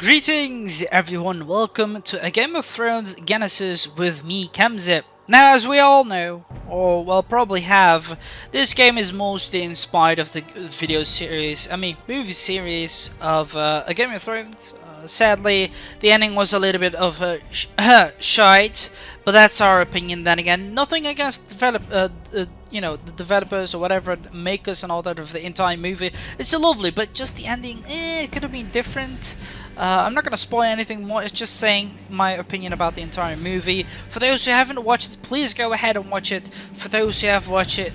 Greetings everyone, welcome to a Game of Thrones Genesis with me, Kemzip. Now as we all know, or well probably have, this game is mostly inspired of the movie series of A Game of Thrones. Sadly, the ending was a little bit of a shite, but that's our opinion. Then again, nothing against the developers or whatever, the makers and all that of the entire movie. It's so lovely, but just the ending, it could have been different. I'm not gonna spoil anything more. It's just saying my opinion about the entire movie. For those who haven't watched it, please go ahead and watch it. For those who have watched it,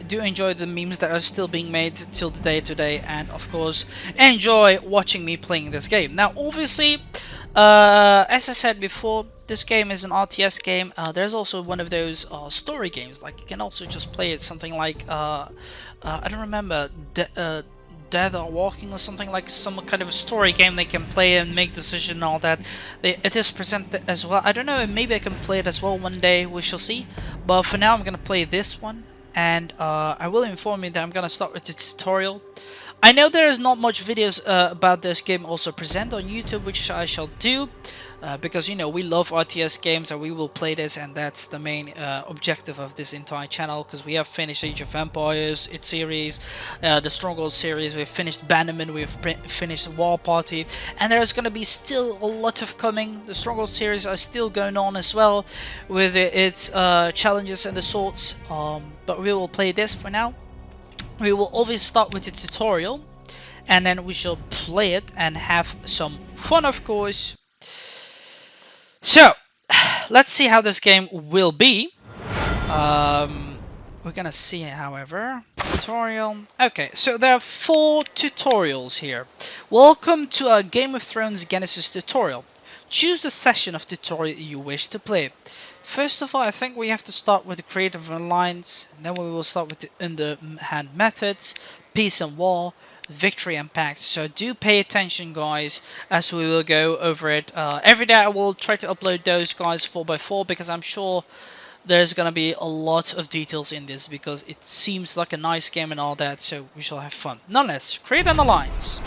do enjoy the memes that are still being made till the day today, and of course, enjoy watching me playing this game. Now, obviously, as I said before, this game is an RTS game. There's also one of those story games. Like you can also just play it something like I don't remember. Dead or Walking or something, like some kind of a story game they can play and make decisions and all that. It is presented as well. I don't know, maybe I can play it as well one day, we shall see. But for now I'm gonna play this one, and I will inform you that I'm gonna start with the tutorial. I know there is not much videos about this game also present on YouTube, which I shall do. Because you know we love RTS games and we will play this, and that's the main objective of this entire channel, because we have finished Age of Empires, its series, the Stronghold series, we've finished Bannerman, we've finished War Party, and there's gonna be still a lot of coming. The Stronghold series are still going on as well with its challenges and the sorts, but we will play this for now. We will always start with the tutorial, and then we shall play it and have some fun, of course. So, let's see how this game will be. We're gonna see, however, tutorial. Okay, so there are 4 tutorials here. Welcome to a Game of Thrones Genesis tutorial. Choose the session of tutorial you wish to play. First of all, I think we have to start with the Creative Alliance, and then we will start with the underhand methods, peace and war, victory and pact. So do pay attention, guys, as we will go over it. Every day I will try to upload those, guys, 4x4, because I'm sure there's gonna be a lot of details in this, because it seems like a nice game and all that, so we shall have fun. Nonetheless, create an alliance.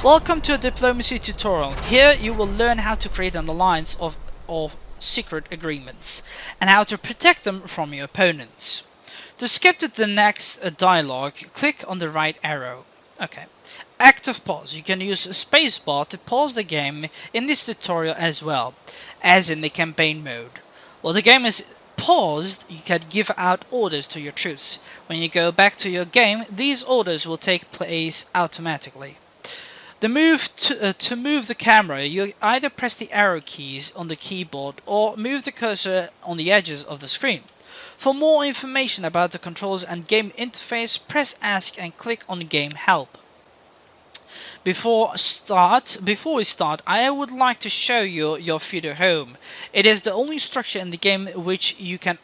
Welcome to a diplomacy tutorial. Here you will learn how to create an alliance of secret agreements and how to protect them from your opponents. To skip to the next dialogue, click on the right arrow. Okay. Active pause. You can use a spacebar to pause the game in this tutorial as well as in the campaign mode. While the game is paused, you can give out orders to your troops. When you go back to your game, these orders will take place automatically. To move the camera, you either press the arrow keys on the keyboard or move the cursor on the edges of the screen. For more information about the controls and game interface, press Ask and click on Game Help. Before we start, I would like to show you your feudal home. It is the only structure in the game which you can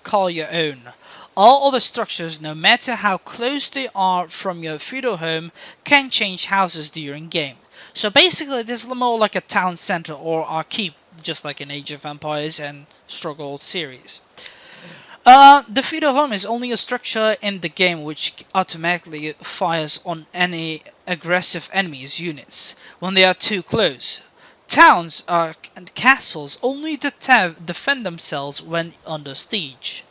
call your own. All other structures, no matter how close they are from your feudal home, can change houses during game. So basically this is more like a town center or a keep, just like in Age of Empires and Stronghold series. The feudal home is only a structure in the game which automatically fires on any aggressive enemies' units when they are too close. Towns and castles only defend themselves when under siege.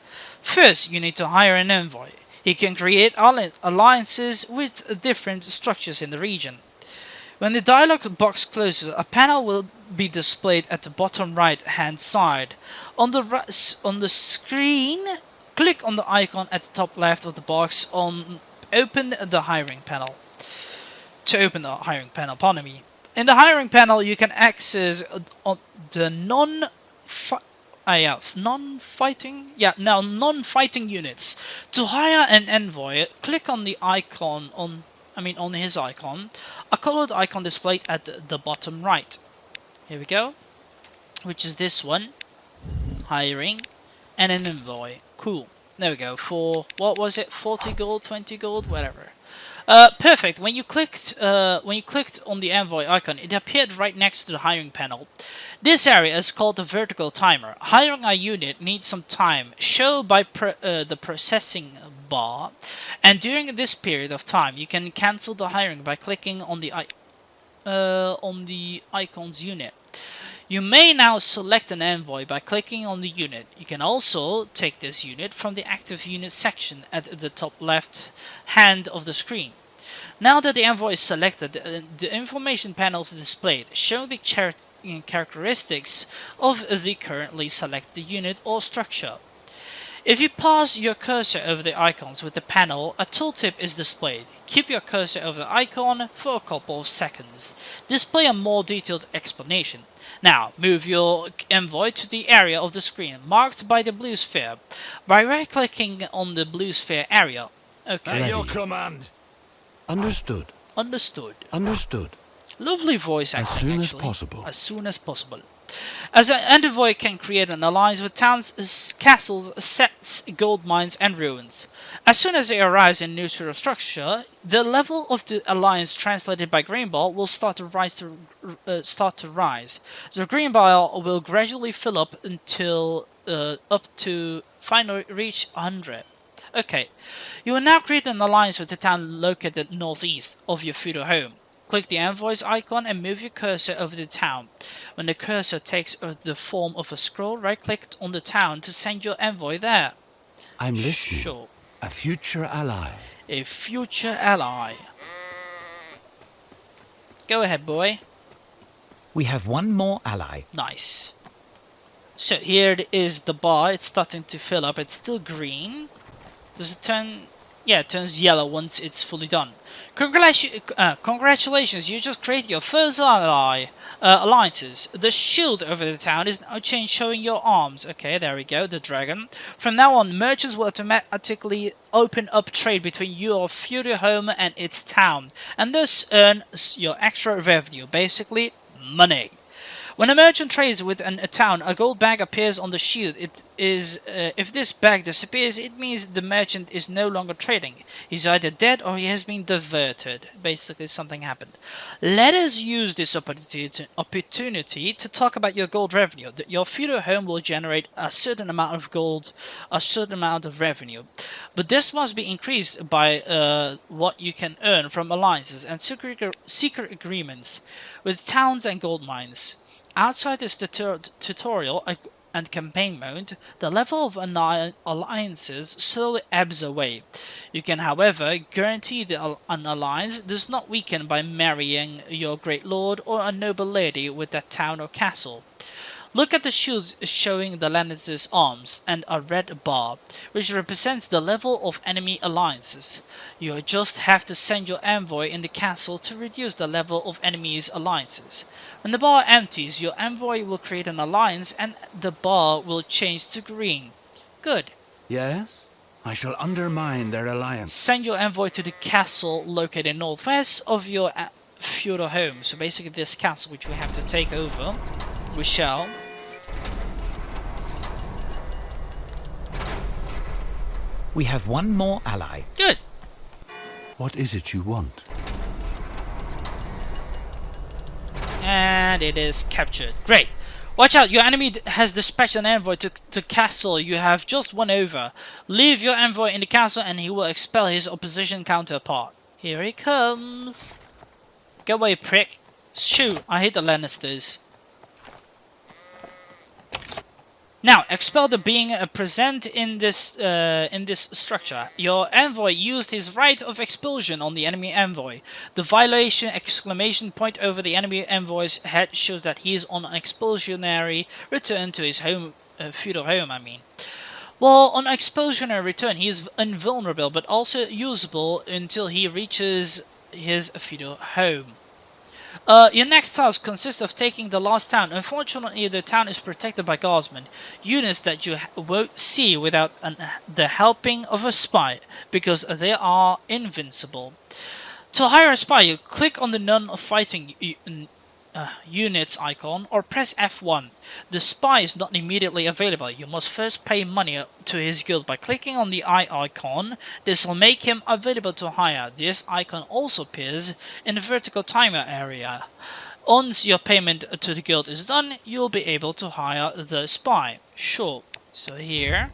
First, you need to hire an envoy. He can create alliances with different structures in the region. When the dialog box closes, a panel will be displayed at the bottom right hand side. On the screen, click on the icon at the top left of the box to open the hiring panel. Pardon me. In the hiring panel, you can access the non-fighting units. To hire an envoy, click on the icon on his icon, a colored icon displayed at the bottom right. Here we go, which is this one, hiring, and an envoy. Cool. There we go. For what was it? 40 gold, 20 gold, whatever. Perfect. When you clicked on the envoy icon, it appeared right next to the hiring panel. This area is called the vertical timer. Hiring a unit needs some time, shown by the processing bar, and during this period of time, you can cancel the hiring by clicking on the on the icons unit. You may now select an envoy by clicking on the unit. You can also take this unit from the active unit section at the top left hand of the screen. Now that the envoy is selected, the information panel is displayed, showing the characteristics of the currently selected unit or structure. If you pass your cursor over the icons with the panel, a tooltip is displayed. Keep your cursor over the icon for a couple of seconds. Display a more detailed explanation. Now, move your envoy to the area of the screen marked by the blue sphere by right-clicking on the blue sphere area. Okay. At your command. Understood. Understood. Understood. Lovely voice acting, As soon as actually. possible. As soon as possible. As an envoy can create an alliance with towns, castles, sets, gold mines, and ruins. As soon as it arrives in neutral structure, the level of the alliance translated by green bar will start to rise. The green bar will gradually fill up until up to finally reach 100. Okay, you will now create an alliance with the town located northeast of your feudal home. Click the envoy's icon and move your cursor over the town. When the cursor takes the form of a scroll, right-click on the town to send your envoy there. I'm listening. Sure. A future ally. A future ally. Go ahead, boy. We have one more ally. Nice. So here is the bar. It's starting to fill up. It's still green. Does it turn... Yeah, it turns yellow once it's fully done. Congratulations, you just created your first alliances. The shield over the town is now changed, showing your arms. Okay, there we go, the dragon. From now on, merchants will automatically open up trade between your feudal home and its town, and thus earn your extra revenue, basically money. When a merchant trades with a town, a gold bag appears on the shield. If this bag disappears, it means the merchant is no longer trading. He's either dead or he has been diverted. Basically, something happened. Let us use this opportunity to talk about your gold revenue. Your feudal home will generate a certain amount of gold, a certain amount of revenue. But this must be increased by what you can earn from alliances and secret agreements with towns and gold mines. Outside this tutorial and campaign mode, the level of alliances slowly ebbs away. You can, however, guarantee that an alliance does not weaken by marrying your great lord or a noble lady with that town or castle. Look at the shield showing the Lannister's arms and a red bar, which represents the level of enemy alliances. You just have to send your envoy in the castle to reduce the level of enemies' alliances. When the bar empties, your envoy will create an alliance and the bar will change to green. Good. Yes? I shall undermine their alliance. Send your envoy to the castle located northwest of your feudal home. So basically this castle which we have to take over. We shall. We have one more ally. Good. What is it you want? And it is captured. Great. Watch out, your enemy has dispatched an envoy to castle you have just won over. Leave your envoy in the castle and he will expel his opposition counterpart. Here he comes. Go away, prick. Shoot, I hate the Lannisters. Now, expel the being present in this structure. Your envoy used his right of expulsion on the enemy envoy. The violation exclamation point over the enemy envoy's head shows that he is on an expulsionary return to his home, feudal home. Well, on expulsionary return, he is invulnerable, but also usable until he reaches his feudal home. Your next task consists of taking the last town. Unfortunately, the town is protected by guardsmen, units that you won't see without the helping of a spy, because they are invincible. To hire a spy, you click on the non-fighting units icon or press F1. The spy is not immediately available. You must first pay money to his guild by clicking on the eye icon. This will make him available to hire. This icon also appears in the vertical timer area. Once your payment to the guild is done, you'll be able to hire the spy. Sure. So here,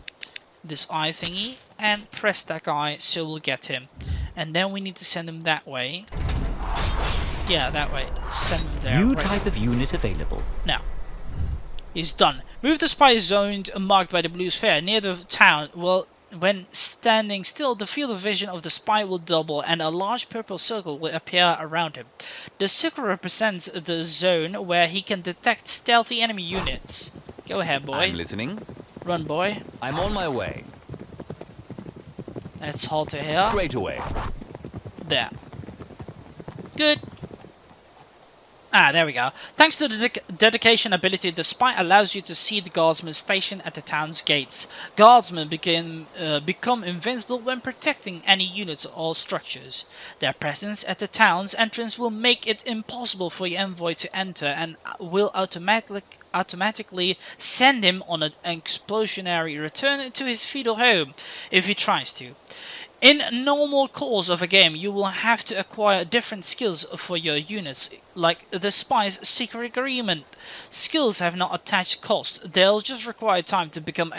this eye thingy, and press that guy so we'll get him. And then we need to send him that way. Yeah, that way. Send them there. New right. type of unit available. Now, he's done. Move the spy zone marked by the blue sphere near the town. Well, when standing still, the field of vision of the spy will double and a large purple circle will appear around him. The circle represents the zone where he can detect stealthy enemy units. Go ahead, boy. I'm listening. Run, boy. I'm on my way. Let's halter here. Straight away. There. Good. Ah, there we go. Thanks to the dedication ability, the spy allows you to see the guardsmen stationed at the town's gates. Guardsmen become invincible when protecting any units or structures. Their presence at the town's entrance will make it impossible for your envoy to enter and will automatically send him on an explosionary return to his feudal home if he tries to. In normal course of a game, you will have to acquire different skills for your units, like the spy's secret agreement. Skills have not attached cost, they'll just require time to become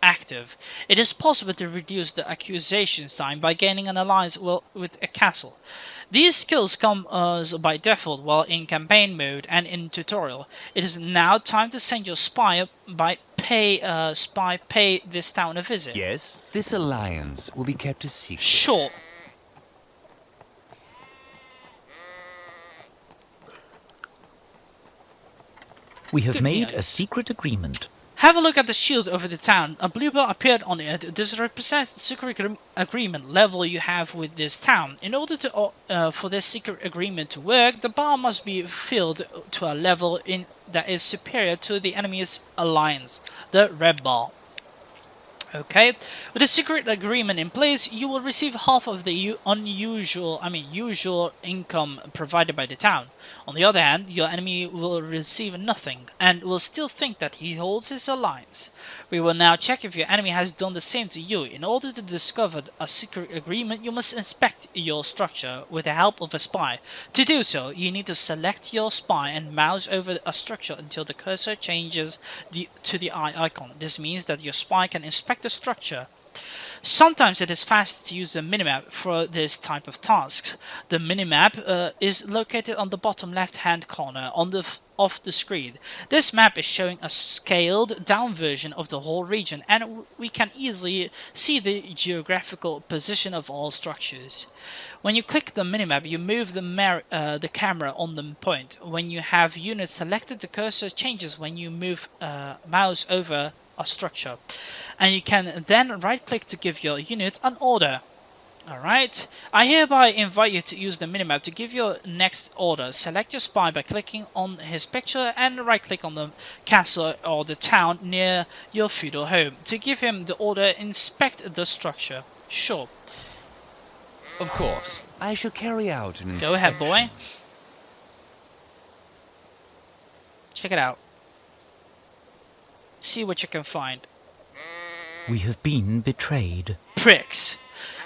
active. It is possible to reduce the acquisition time by gaining an alliance with a castle. These skills come by default while in campaign mode and in tutorial. It is now time to send your spy pay this town a visit. Yes? This alliance will be kept a secret. Sure. We have Good made a news. secret agreement. Have a look at the shield over the town. A blue bar appeared on it. This represents the secret agreement level you have with this town. In order to for this secret agreement to work, the bar must be filled to a level that is superior to the enemy's alliance, the red bar. Okay, with a secret agreement in place, you will receive half of the usual income provided by the town. On the other hand, your enemy will receive nothing and will still think that he holds his alliance. We will now check if your enemy has done the same to you. In order to discover a secret agreement, you must inspect your structure with the help of a spy. To do so, you need to select your spy and mouse over a structure until the cursor changes to the eye icon. This means that your spy can inspect the structure. Sometimes it is faster to use the minimap for this type of tasks. The minimap is located on the bottom left hand corner of the screen. This map is showing a scaled down version of the whole region, and we can easily see the geographical position of all structures. When you click the minimap, you move the camera on the point. When you have units selected, the cursor changes when you move mouse over a structure, and you can then right click to give your unit an order. Alright, I hereby invite you to use the minimap to give your next order. Select your spy by clicking on his picture and right click on the castle or the town near your feudal home. To give him the order, inspect the structure. Sure. Of course. I shall carry out an inspection. Go ahead, boy. Check it out. See what you can find. We have been betrayed. Pricks.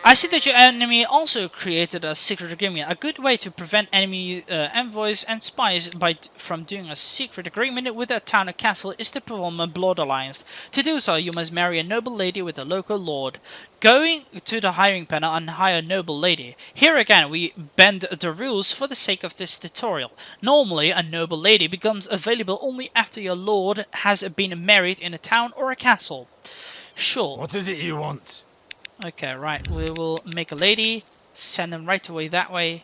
I see that your enemy also created a secret agreement. A good way to prevent enemy envoys and spies from doing a secret agreement with a town or castle is to perform a blood alliance. To do so, you must marry a noble lady with a local lord. Going to the hiring panel and hire a noble lady. Here again, we bend the rules for the sake of this tutorial. Normally, a noble lady becomes available only after your lord has been married in a town or a castle. Sure. What is it you want? Okay, right. We will make a lady. Send them right away that way.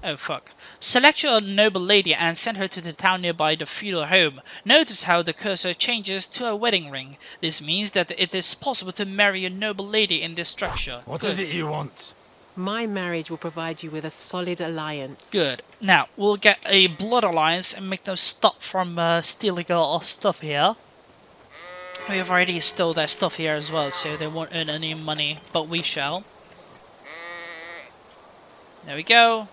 Oh, fuck. Select your noble lady and send her to the town nearby the feudal home. Notice how the cursor changes to a wedding ring. This means that it is possible to marry a noble lady in this structure. What is it you want? My marriage will provide you with a solid alliance. Good. Now, we'll get a blood alliance and make them stop from stealing our stuff here. We have already stole their stuff here as well, so they won't earn any money, but we shall. There we go.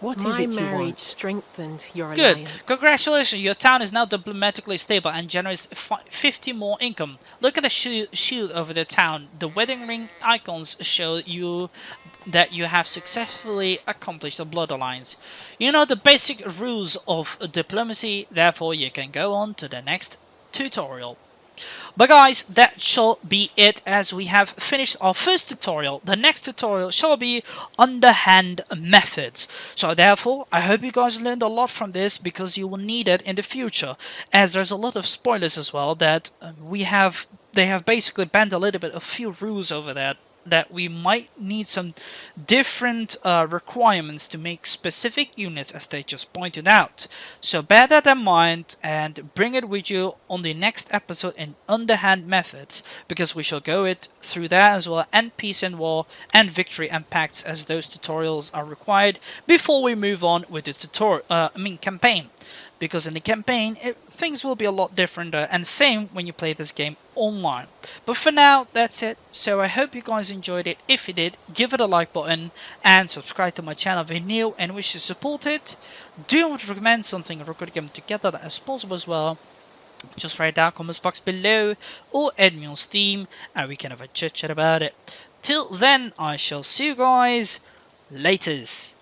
What is My it you marriage want? strengthened your Good. alliance. Congratulations, your town is now diplomatically stable and generates 50 more income. Look at the shield over the town. The wedding ring icons show you that you have successfully accomplished a blood alliance. You know the basic rules of diplomacy, therefore you can go on to the next tutorial. But guys, that shall be it, as we have finished our first tutorial. The next tutorial shall be underhand methods. So therefore, I hope you guys learned a lot from this, because you will need it in the future, as there's a lot of spoilers as well that they have basically banned a little bit, a few rules over that we might need some different requirements to make specific units, as they just pointed out. So bear that in mind and bring it with you on the next episode in underhand methods, because we shall go it through that as well, and peace and war and victory and pacts, as those tutorials are required before we move on with the campaign. Because in the campaign, things will be a lot different, and same when you play this game online. But for now, that's it. So I hope you guys enjoyed it. If you did, give it a like button and subscribe to my channel if you're new and wish to support it. Do you want to recommend something or record a game together that is possible as well? Just write down comments box below or add me on Steam and we can have a chit chat about it. Till then, I shall see you guys laters.